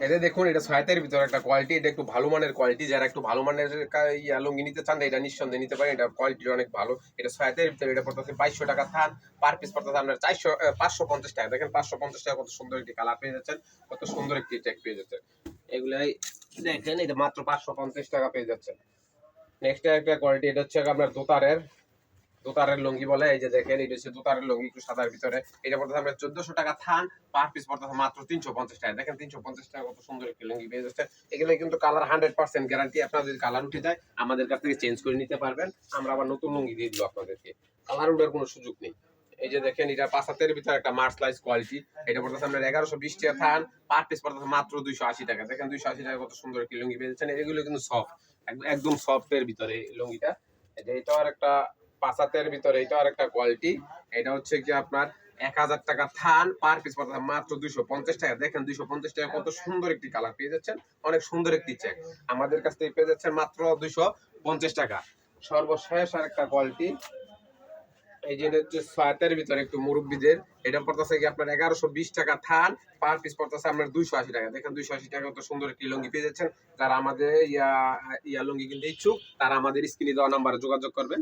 এটা দেখুন, এটা ছয়াতের ভিতরে একটা কোয়ালিটি, এটা একটু ভালো মানের কোয়ালিটি। যারা একটু ভালো মানের লুঙ্গি নিতে চান এটা নিঃসন্দেহে নিতে পারেন, এটা কোয়ালিটি অনেক ভালো। এটা ছয়াতের ভিতরে, এটা পড়তেছে 2200 টাকা থান, পার পিস পড়তেছে আপনার 550 টাকা। দেখেন 550 টাকা কত সুন্দর একটি কালার পেয়ে যাচ্ছেন, কত সুন্দর একটি ট্যাগ পেয়ে যাচ্ছেন। এগুলাই দেখেন, এটা মাত্র 550 টাকা পেয়ে যাচ্ছেন। নেক্সট একটা কোয়ালিটি, এটা হচ্ছে আপনার দোতারের লুঙ্গি বলে। এই যে দেখেন, এটা হচ্ছে দোতারের লুঙ্গি, একটু সাদার ভিতরে। এটা পড়তেছে আপনার 1400 টাকা থান, পার পিস পড়তেছে মাত্র 350 টাকা। দেখেন 350 টাকা কত সুন্দর একটি লুঙ্গি পেয়ে যাচ্ছে। এগুলো কিন্তু কালার 100% গ্যারান্টি। আপনার যদি কালার উঠে যায় আমাদের কাছ থেকে চেঞ্জ করে নিতে পারবেন, আমরা আবার নতুন লুঙ্গি দিয়ে দিব আপনাদেরকে, কালার উঠার কোনো সুযোগ নেই। এই যে দেখেন, এটা 5 হাতের ভিতরে একটা মার্সলাইজ কোয়ালিটি। এটা পড়তেছে আপনার 1120 টাকা থান, পার পিস পড়তেছে মাত্র 280 টাকা। দেখেন 280 টাকা কত সুন্দর একটি লুঙ্গি পেয়ে যাচ্ছেন। এগুলো কিন্তু সফট, একদম সফট এর ভিতরে এই লুঙ্গিটা। এটা আর একটা 5 হাতের ভিতরে, এটা আর একটা কোয়ালিটি। এটা হচ্ছে কি আপনার 1000 টাকা থান, পার পিস পড়তেছে মাত্র 250 টাকা। দেখেন 250 টাকা কত সুন্দর একটি কালার পেয়ে যাচ্ছেন, অনেক সুন্দর একটি চেক। আমাদের কাছ থেকে পেয়ে যাচ্ছেন মাত্র 250 টাকা। সর্বশেষ আর একটা কোয়ালিটি, এই যে হচ্ছে ছয়াতের ভিতরে একটু মুরব্বীদের। এটা পড়তেছে কি আপনার 1120 টাকা থান, পার পিস পড়তেছে আপনার 280 টাকা। দেখেন 280 টাকা কত সুন্দর একটি লুঙ্গি পেয়ে যাচ্ছেন। যারা আমাদের ইয়া লুঙ্গি কিনতে ইচ্ছুক তারা আমাদের স্ক্রিনে দেওয়া নাম্বারে যোগাযোগ করবেন।